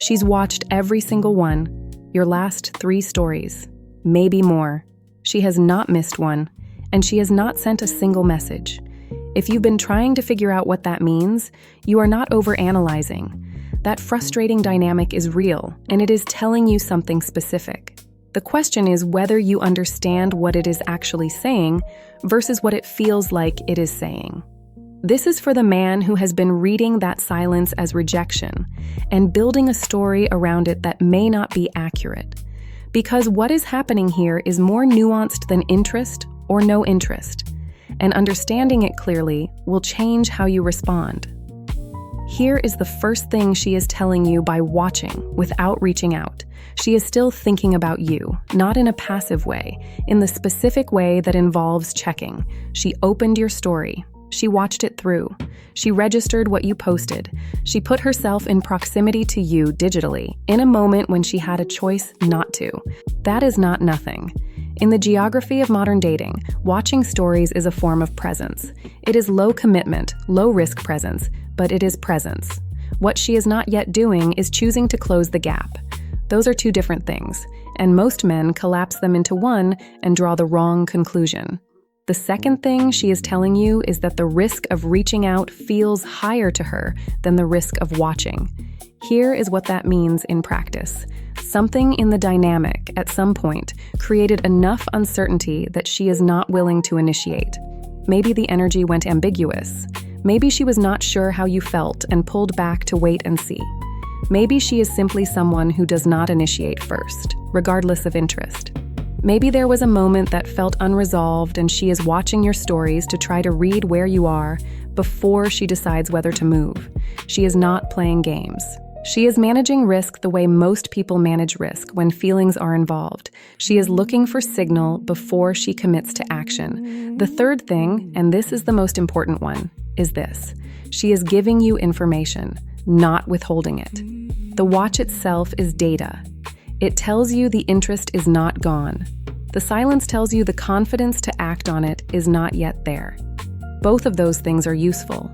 She's watched every single one, your last 3 stories, maybe more. She has not missed one, and she has not sent a single message. If you've been trying to figure out what that means, you are not overanalyzing. That frustrating dynamic is real, and it is telling you something specific. The question is whether you understand what it is actually saying versus what it feels like it is saying. This is for the man who has been reading that silence as rejection and building a story around it that may not be accurate. Because what is happening here is more nuanced than interest or no interest, and understanding it clearly will change how you respond. Here is the first thing she is telling you by watching without reaching out. She is still thinking about you, not in a passive way, in the specific way that involves checking. She opened your story. She watched it through. She registered what you posted. She put herself in proximity to you digitally, in a moment when she had a choice not to. That is not nothing. In the geography of modern dating, watching stories is a form of presence. It is low commitment, low risk presence, but it is presence. What she is not yet doing is choosing to close the gap. Those are 2 different things, and most men collapse them into one and draw the wrong conclusion. The second thing she is telling you is that the risk of reaching out feels higher to her than the risk of watching. Here is what that means in practice. Something in the dynamic at some point created enough uncertainty that she is not willing to initiate. Maybe the energy went ambiguous. Maybe she was not sure how you felt and pulled back to wait and see. Maybe she is simply someone who does not initiate first, regardless of interest. Maybe there was a moment that felt unresolved and she is watching your stories to try to read where you are before she decides whether to move. She is not playing games. She is managing risk the way most people manage risk when feelings are involved. She is looking for signal before she commits to action. The third thing, and this is the most important one, is this. She is giving you information, not withholding it. The watch itself is data. It tells you the interest is not gone. The silence tells you the confidence to act on it is not yet there. Both of those things are useful.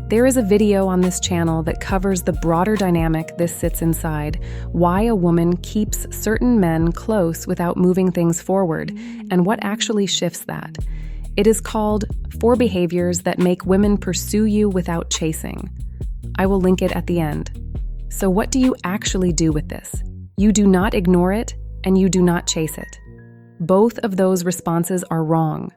There is a video on this channel that covers the broader dynamic this sits inside, why a woman keeps certain men close without moving things forward, and what actually shifts that. It is called 4 Behaviors That Make Women Pursue You Without Chasing. I will link it at the end. So what do you actually do with this? You do not ignore it, and you do not chase it. Both of those responses are wrong.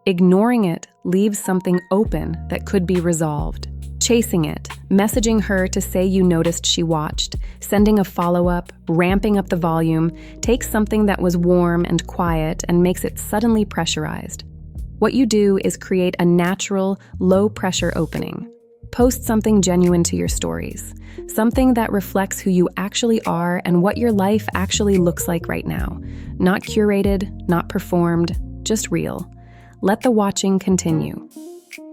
Ignoring it leaves something open that could be resolved. Chasing it, messaging her to say you noticed she watched, sending a follow-up, ramping up the volume, takes something that was warm and quiet and makes it suddenly pressurized. What you do is create a natural, low-pressure opening. Post something genuine to your stories, something that reflects who you actually are and what your life actually looks like right now. Not curated, not performed, just real. Let the watching continue.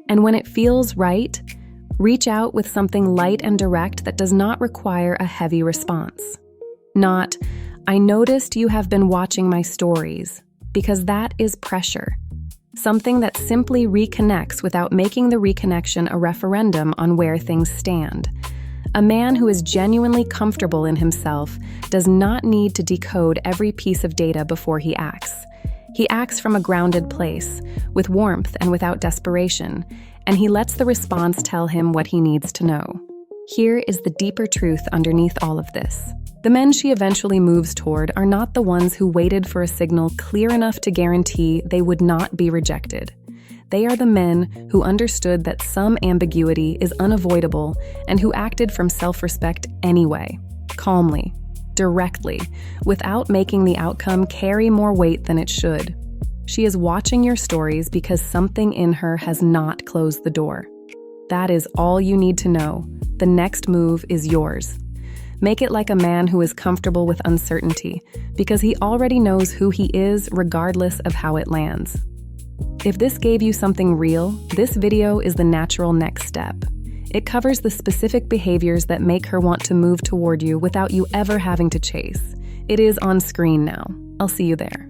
And when it feels right, reach out with something light and direct that does not require a heavy response. Not, I noticed you have been watching my stories, because that is pressure. Something that simply reconnects without making the reconnection a referendum on where things stand. A man who is genuinely comfortable in himself does not need to decode every piece of data before he acts. He acts from a grounded place, with warmth and without desperation, and he lets the response tell him what he needs to know. Here is the deeper truth underneath all of this. The men she eventually moves toward are not the ones who waited for a signal clear enough to guarantee they would not be rejected. They are the men who understood that some ambiguity is unavoidable and who acted from self-respect anyway, calmly, directly, without making the outcome carry more weight than it should. She is watching your stories because something in her has not closed the door. That is all you need to know. The next move is yours. Make it like a man who is comfortable with uncertainty, because he already knows who he is regardless of how it lands. If this gave you something real, this video is the natural next step. It covers the specific behaviors that make her want to move toward you without you ever having to chase. It is on screen now. I'll see you there.